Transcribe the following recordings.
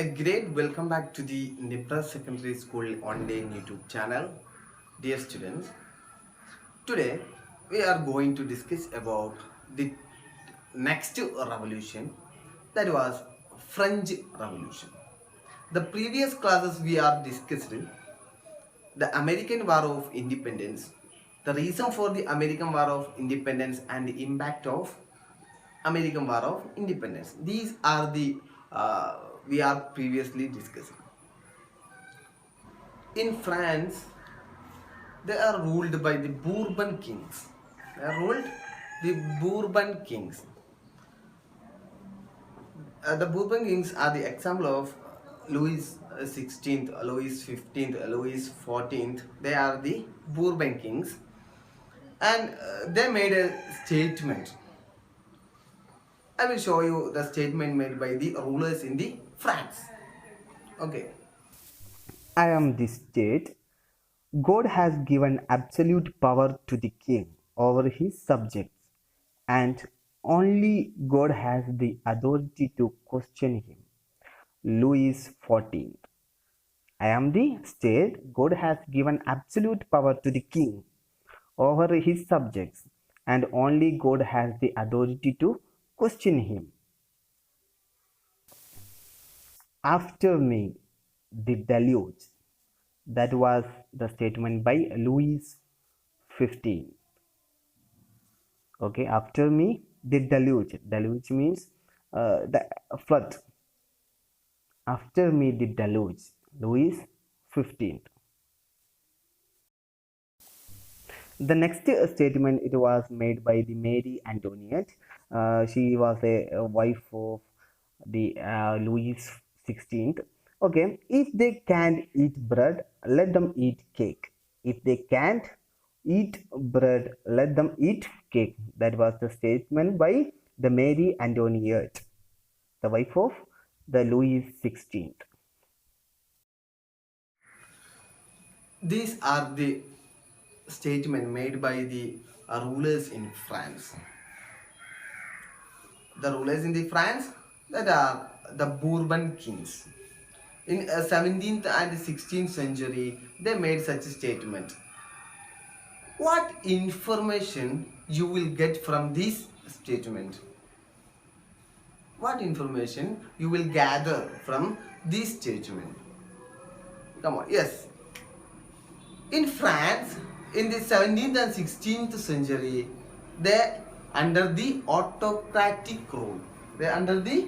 A great welcome back to the Nipra Secondary School online YouTube channel. Dear students, today we are going to discuss about the next revolution, that was French Revolution. The previous classes we are discussing the American War of Independence, the reason for the American War of Independence and the impact of American War of Independence. These are the we are previously discussing. In France, they are ruled by the Bourbon kings. They are ruled the Bourbon kings. The Bourbon kings are the example of Louis XVI, Louis XV, Louis XIV. They are the Bourbon kings, and they made a statement. I will show you the statement made by the rulers in the France. Okay. I am the state. God has given absolute power to the king over his subjects, and only God has the authority to question him. Louis XIV. I am the state. God has given absolute power to the king over his subjects, and only God has the authority to question him. After me, the deluge. That was the statement by Louis XV. Okay, after me, the deluge. Deluge means the flood. After me, the deluge. Louis XV. The next statement it was made by the Mary Antoinette. She was a wife of the Louis XVI. Okay, if they can't eat bread, let them eat cake. If they can't eat bread, let them eat cake. That was the statement by the Mary Antoinette, the wife of the Louis XVI. These are the statement made by the rulers in France. The rulers in the France, that are the Bourbon kings. In 17th and 16th century, they made such a statement. What information you will get from this statement? What information you will gather from this statement? Come on, yes. In France, in the 17th and 16th century, they under the autocratic rule. They under the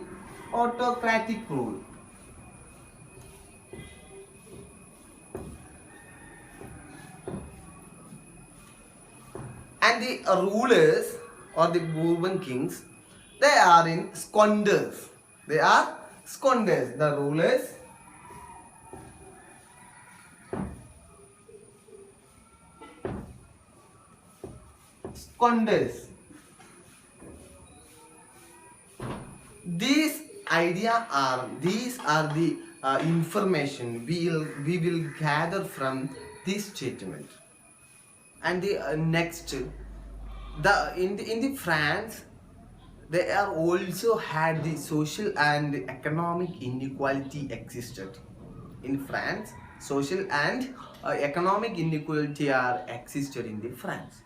autocratic rule. And the rulers or the Bourbon kings, they are in squanders. They are squanders. The rulers squanders. These are the information we will gather from this statement. And the next, in the France, they are also had the social and economic inequality existed. In France, social and economic inequality are existed in the France.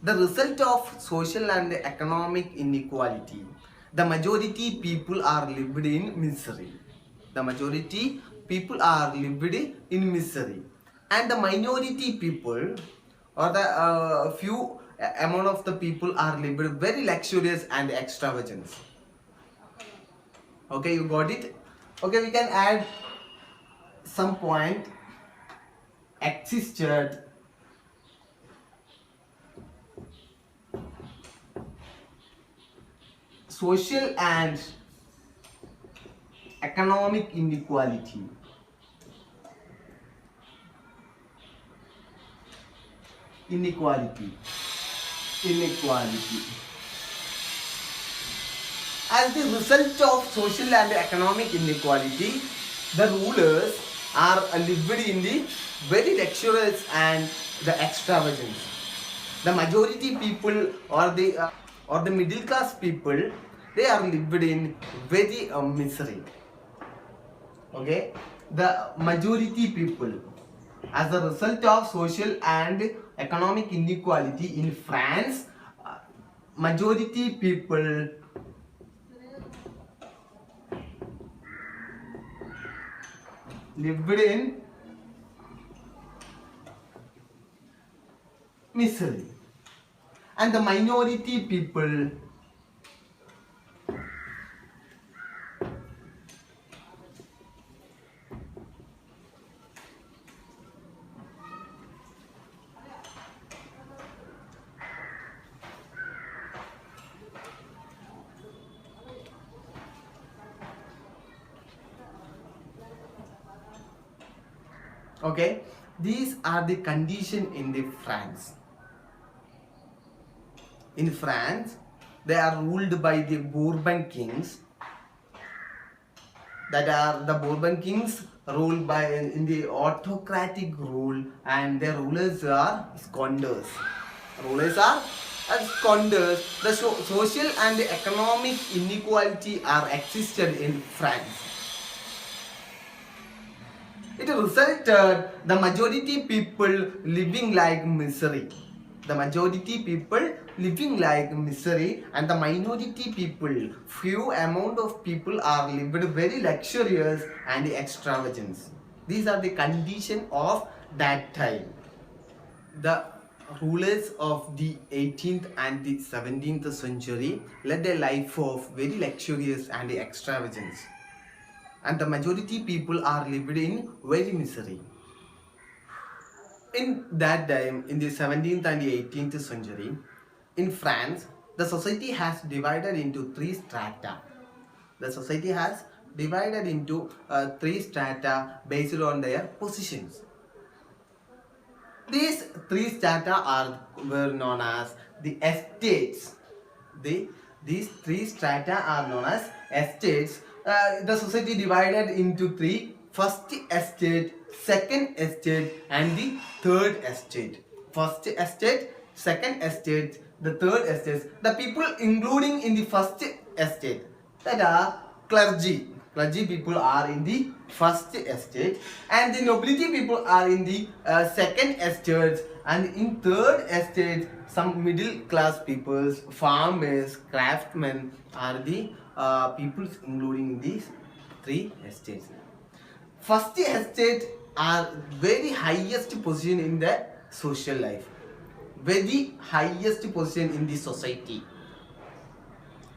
The result of social and economic inequality, the majority people are lived in misery. The majority people are lived in misery, and the minority people or the few amount of the people are lived very luxurious and extravagant. Okay, you got it. Okay, we can add some point. Existed social and economic inequality. Inequality. As the result of social and economic inequality, the rulers are lived in the very luxurious and the extravagance. The majority people or the middle class people, they are lived in very misery. Okay, the majority people, as a result of social and economic inequality in France, majority people lived in misery, and the minority people okay, these are the condition in the France. In France, they are ruled by the Bourbon kings, that are the Bourbon kings ruled by in the autocratic rule, and their rulers are squanders. Rulers are squanders. The social and economic inequality are existed in France. It resulted the majority people living like misery. The majority people living like misery, and the minority people, few amount of people are lived very luxurious and extravagance. These are the condition of that time. The rulers of the 18th and the 17th century led a life of very luxurious and extravagance, and the majority people are lived in very misery. In that time, in the 17th and the 18th century, in France, the society has divided into three strata. The society has divided into three strata based on their positions. These three strata were known as the estates. These three strata are known as estates. The society divided into three: first estate, second estate, and the third estate. First estate, second estate, the third estate. The people including in the first estate, that are clergy. Clergy people are in the first estate, and the nobility people are in the second estate, and in third estate some middle class peoples, farmers, craftsmen are the peoples including these three estates. First estate are very highest position in the social life, very highest position in the society.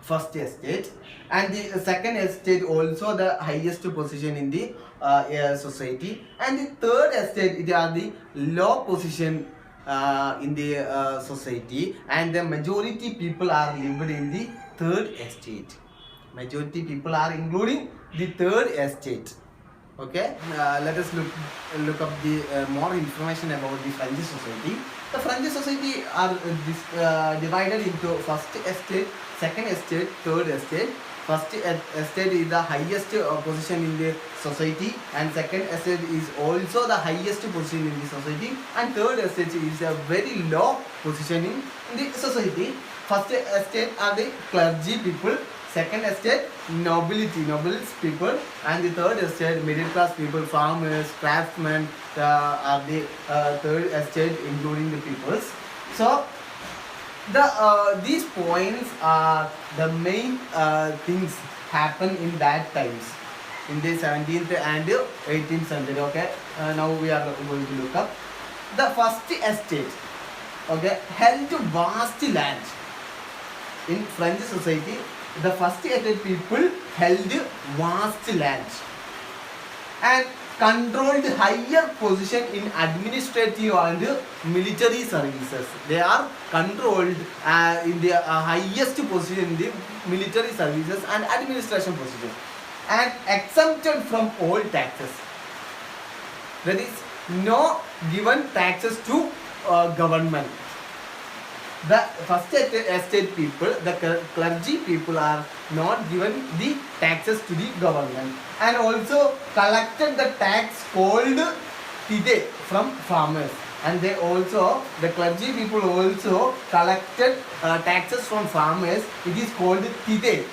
First estate, and the second estate also the highest position in the society, and the third estate, they are the low position in the society, and the majority people are lived in the third estate. Majority people are including the third estate. Okay, let us look up the more information about the French society. The French society are divided into first estate, second estate, third estate. First estate is the highest position in the society, and second estate is also the highest position in the society, and third estate is a very low position in the society. First estate are the clergy people, second estate nobles people, and the third estate middle class people, farmers, craftsmen are the third estate including the peoples. So these points are the main things happen in that times, in the 17th and 18th century. Okay, now we are going to look up the first estate. Okay, held vast land in French society. The first estate people held vast land and controlled higher position in administrative and military services. They are controlled in the highest position in the military services and administration position, and exempted from all taxes. There is no given taxes to government. The first estate people, the clergy people, are not given the taxes to the government, and also collected the tax called tithe from farmers, and they also, the clergy people also collected taxes from farmers. It is called tithe.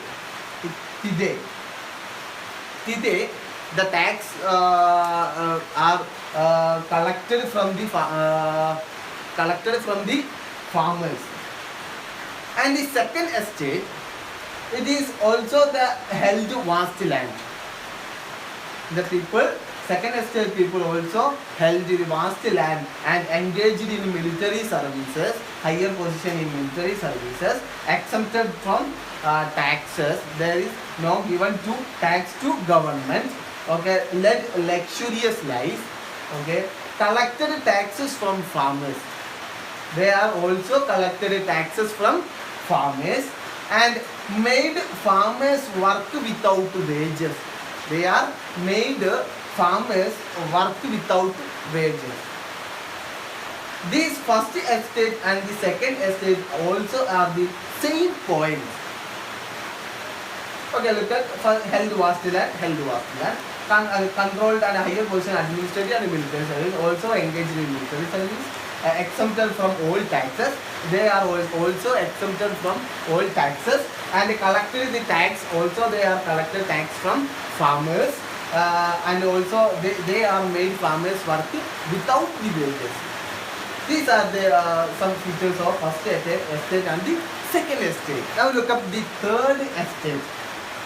Tithe. the tax are collected from the farmers. And the second estate, it is also the held vast land. The people, second estate people also held the vast land and engaged in military services, higher position in military services, exempted from taxes. There is no given to tax to government. Okay, led luxurious life. Okay, collected taxes from farmers. They are also collected taxes from farmers and made farmers work without wages. They are made farmers work without wages. This first estate and the second estate also are the same points. Okay, look at held vast land, controlled and higher position administrative and military service, also engaged in military service, exempted from all taxes. They are also exempted from all taxes and collected the tax. Also, they are collected tax from farmers and also they are made farmers work without the wages. These are the some features of first estate and the second estate. Now look up the third estate.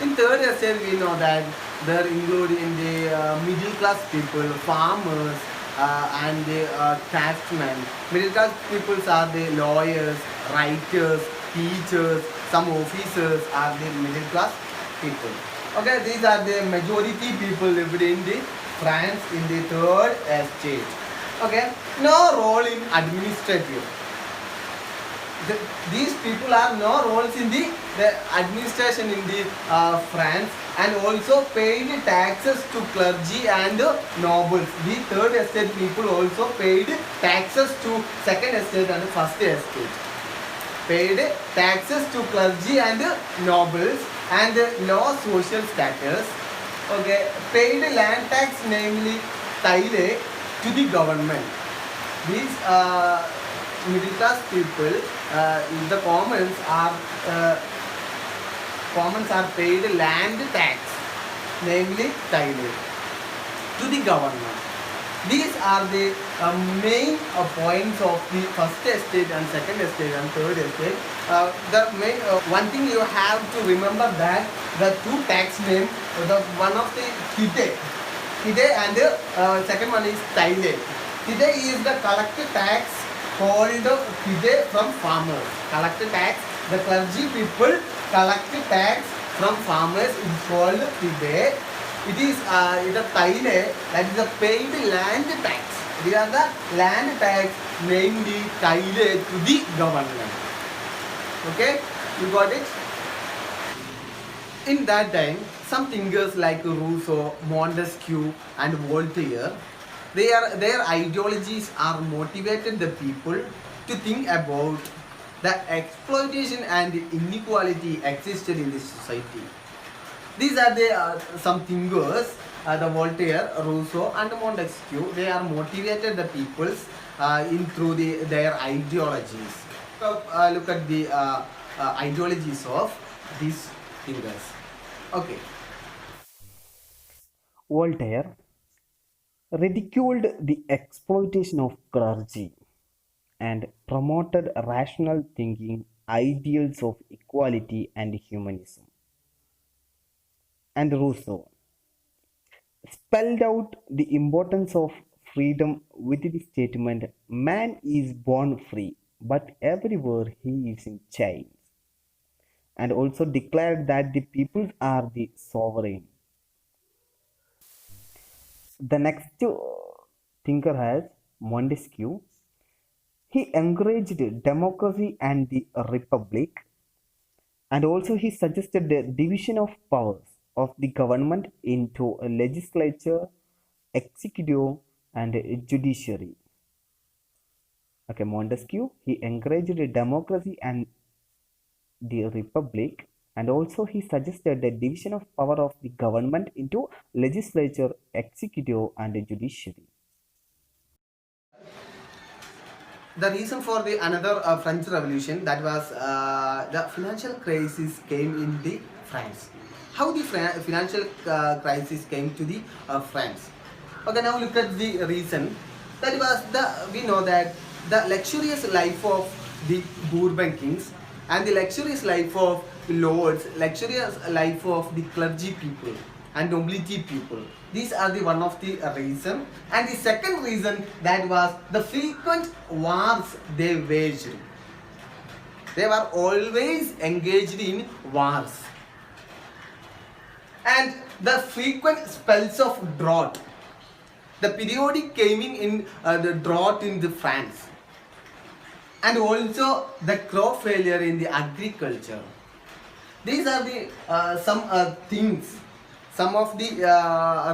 In third estate, we know that they're included in the middle class people, farmers, and the craftsmen. Middle class people are the lawyers, writers, teachers, some officers are the middle class people. Okay, these are the majority people lived in the France in the third estate. Okay, no role in administrative. These people have no roles in the administration in the France and also paid taxes to clergy and nobles. The third estate people also paid taxes to second estate and first estate. Paid taxes to clergy and nobles and low social status. Okay, paid land tax, namely taille, to the government. These middle class people, the commons are paid land tax, namely taille, to the government. These are the main points of the first estate and second estate and third estate. The main one thing you have to remember that the two tax name, the one of the Hide and the second one is taille. Hide is the collected tax called Hide from farmers. Collected tax, the clergy people collected tax from farmers is called Hide. It is the taille, that is the paid land tax. These are the land tax, namely taille, to the government. Okay, you got it? In that time, some thinkers like Rousseau, Montesquieu, and Voltaire, their ideologies are motivated the people to think about the exploitation and inequality existed in this society. These are the some thinkers, the Voltaire, Rousseau, and Montesquieu. They are motivated the peoples in through their ideologies. So, look at the ideologies of these thinkers. Okay. Voltaire ridiculed the exploitation of clergy and promoted rational thinking, ideals of equality and humanism. And Rousseau spelled out the importance of freedom with the statement, man is born free, but everywhere he is in chains, and also declared that the peoples are the sovereign. The next thinker has Montesquieu. He encouraged democracy and the republic, and also he suggested the division of powers of the government into a legislature, executive, and a judiciary. Okay, Montesquieu, he encouraged democracy and the republic, and also he suggested the division of power of the government into legislature, executive, and judiciary. The reason for the another French Revolution, that was the financial crisis came in the France. how the financial crisis came to the France. Okay, now look at the reason. That was we know that the luxurious life of the Bourbon kings and the luxurious life of lords, luxurious life of the clergy people and nobility people. These are the one of the reason. And the second reason, that was the frequent wars they waged. They were always engaged in wars. And the frequent spells of drought. The periodic coming in the drought in the France. And also the crop failure in the agriculture. These are the some things, some of the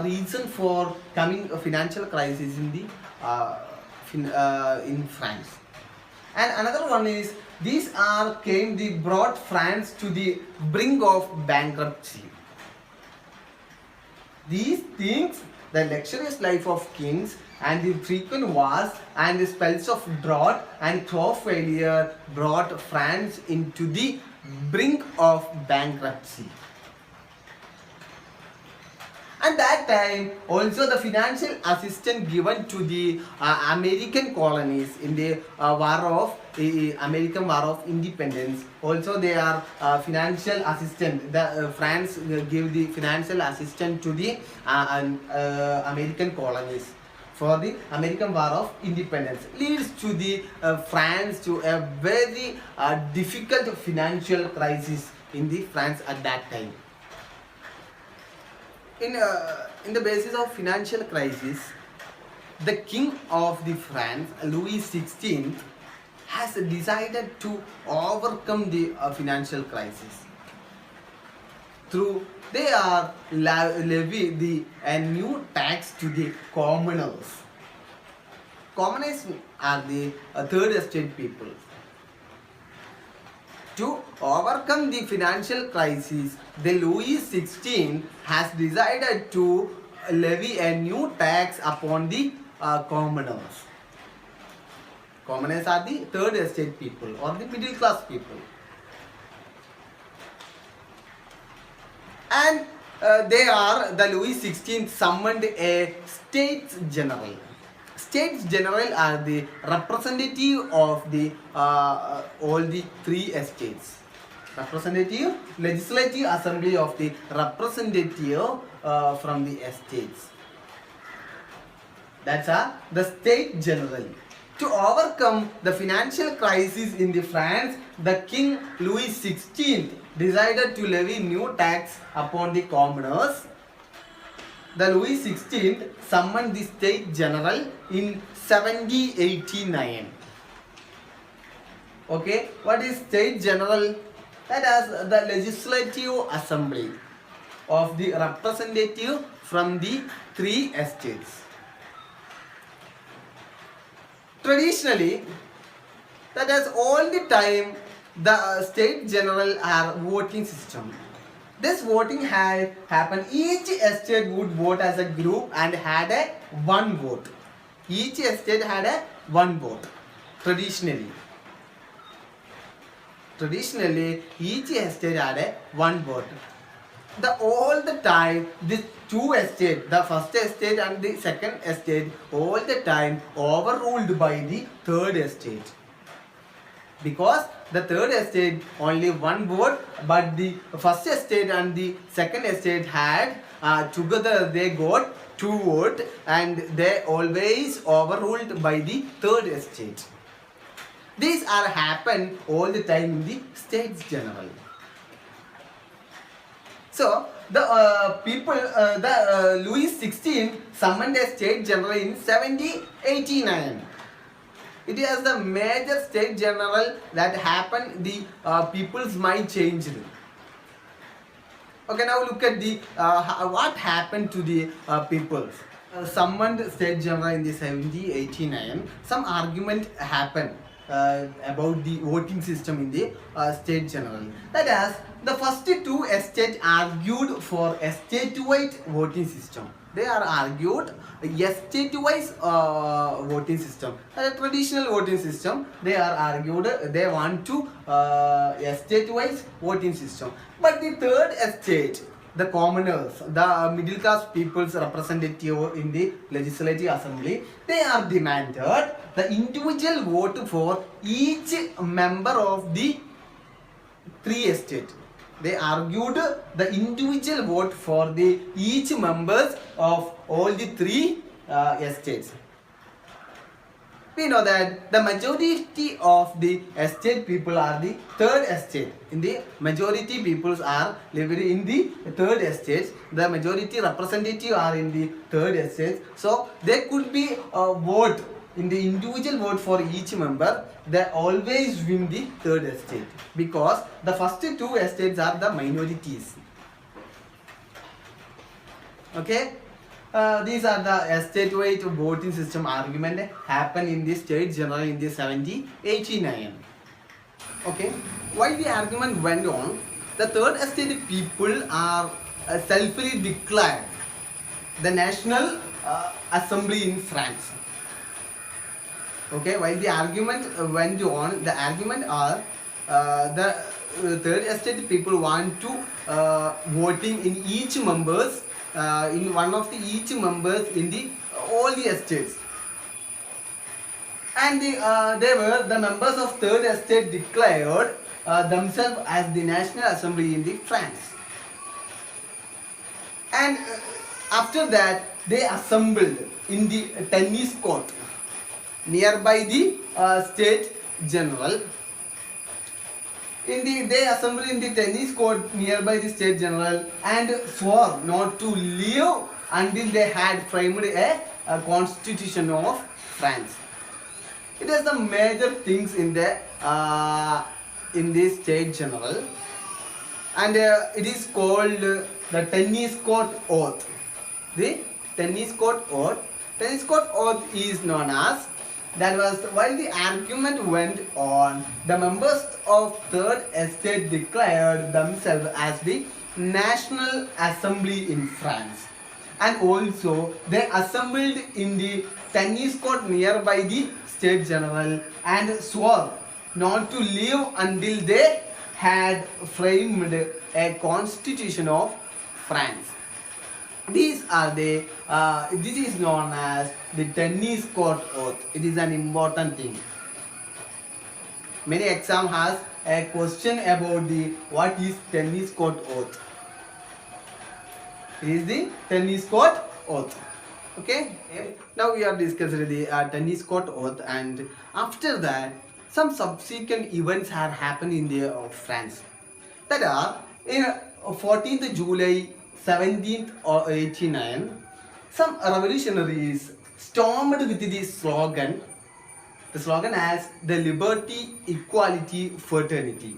reason for coming a financial crisis in the in France. And another one is these are came the brought France to the brink of bankruptcy. These things, the luxurious life of kings and the frequent wars and the spells of drought and crop failure brought France into the brink of bankruptcy. At that time, also the financial assistance given to the American colonies in the American War of Independence. Also, they are financial assistance. The France give the financial assistance to the American colonies for the American War of Independence, leads to the France to a very difficult financial crisis in the France at that time. In the basis of financial crisis, the king of the France, Louis XVI, has decided to overcome the financial crisis through they are levy a new tax to the commoners. Commoners are the third estate people. To overcome the financial crisis, the Louis XVI has decided to levy a new tax upon the commoners. Commoners are the third estate people or the middle class people. And the Louis XVI summoned a States General. States General are the representative of the all the three estates. Representative, legislative assembly of the representative from the estates. That's the State General. To overcome the financial crisis in the France, the King Louis XVI decided to levy new tax upon the commoners. The Louis XVI summoned the State General in 1789. Okay, what is State General? That is the legislative assembly of the representative from the three estates. Traditionally, that is all the time the State General are voting system. This voting had happened. Each estate would vote as a group and had a one vote. Each estate had a one vote. Traditionally, each estate had a one vote. All the time, these two estates, the first estate and the second estate, all the time overruled by the third estate. Because the third estate only one vote, but the first estate and the second estate had together they got two votes, and they always overruled by the third estate. These are happen all the time in the States General. So the Louis XVI summoned a State General in 1789. It is the major State General that happened. The people's mind changed. Okay, now look at the what happened to the people. Summoned State General in the 1789. Some argument happened about the voting system in the State General. That is, the first two estates argued for a statewide voting system. They are argued a state-wise voting system. A traditional voting system, they are argued they want to a state-wise voting system. But the third estate the commoners, the middle class people's representative in the legislative assembly, they are demanded the individual vote for each member of the three estates. They argued the individual vote for the each members of all the three estates. We know that the majority of the estate people are the third estate. In the majority peoples are living in the third estate. The majority representative are in the third estate. So there could be a vote in the individual vote for each member. They always win the third estate because the first two estates are the minorities. Okay. These are the statewide voting system argument happened in the state general in the 1789. Okay, while the argument went on, the third estate people are selfly declared the National Assembly in France. Okay, while the argument went on, the argument are the third estate people want to voting in each members. In one of the each members in the all the estates, and they were the members of third estate declared themselves as the National Assembly in the France, and after that they assembled in the tennis court nearby the state general. They assembled in the tennis court nearby the state general and swore not to leave until they had framed a constitution of France. It is the major things in the state general, and it is called the tennis court oath. The tennis court oath. Tennis court oath is known as. That was while the argument went on, the members of third estate declared themselves as the National Assembly in France, and also they assembled in the tennis court nearby the state general and swore not to leave until they had framed a constitution of France. These are the this is known as the tennis court oath. It is an important thing. Many exam has a question about the what is tennis court oath. It is the tennis court oath. Okay. Now we are discussing the tennis court oath, and after that some subsequent events have happened in the France. That are in 14th July 1789, some revolutionaries stormed with the slogan as the liberty, equality, fraternity.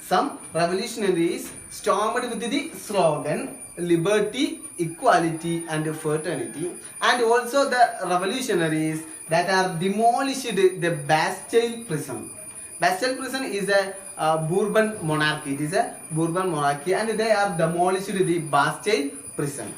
Some revolutionaries stormed with the slogan liberty, equality and fraternity, and also the revolutionaries that are demolished the Bastille prison. Bastille prison is a Bourbon monarchy. It is a Bourbon monarchy, and they are demolished the Bastille prison.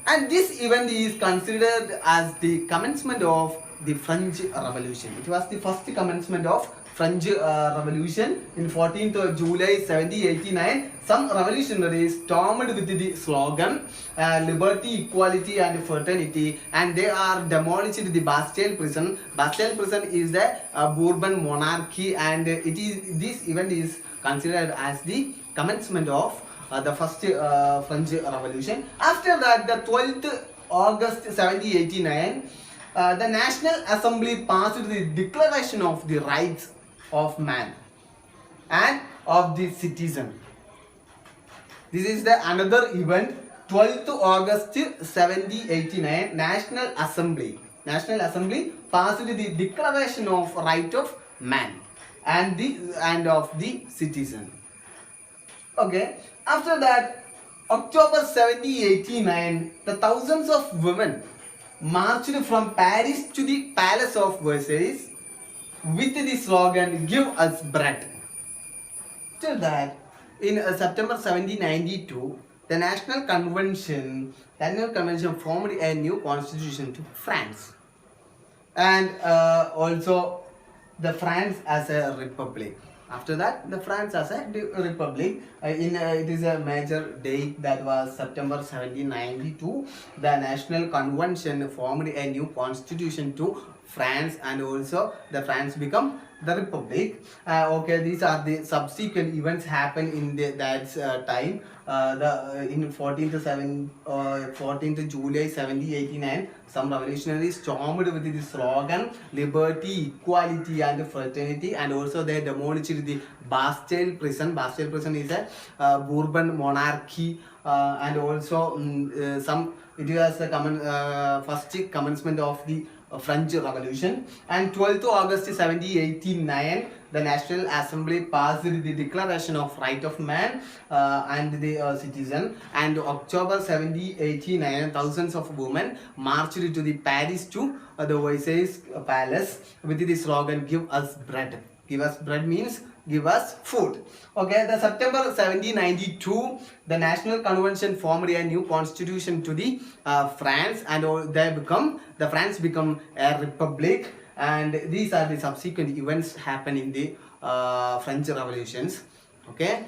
And this event is considered as the commencement of the French Revolution. It was the first commencement of French Revolution in 14th July 1789. Some revolutionaries stormed with the slogan liberty, equality and fraternity, and they are demolished the Bastille prison. Bastille prison is the Bourbon monarchy, and this event is considered as the commencement of the first French Revolution. After that, the 12th August 1789, the National Assembly passed the Declaration of the Rights of Man and of the Citizen. This is the another event. 12th August 1789, National Assembly passed the Declaration of Right of Man and of the Citizen. Okay. After that, October 1789, the thousands of women marched from Paris to the Palace of Versailles with the slogan "Give us bread." After that, in September 1792, the National Convention formed a new constitution to France, and also the France as a republic. After that, the France as a republic. It is a major date that was September 1792. The National Convention formed a new constitution to France, and also the France become the republic. Okay, these are the subsequent events happen in that time. In 14th July 1789, some revolutionaries stormed with the slogan liberty, equality and fraternity, and also they demolished the Bastille prison. Bastille prison is a Bourbon monarchy, and also some it was the first commencement of the French Revolution. And 12th August 1789, the National Assembly passed the Declaration of Right of Man and the Citizen. And October 1789, thousands of women marched to the Paris to the Versailles Palace with the slogan "Give us bread." Give us bread means give us food. Okay, the September 1792, the National Convention formed a new constitution to the France, and the France become a republic. And these are the subsequent events happen in the French revolutions. Okay,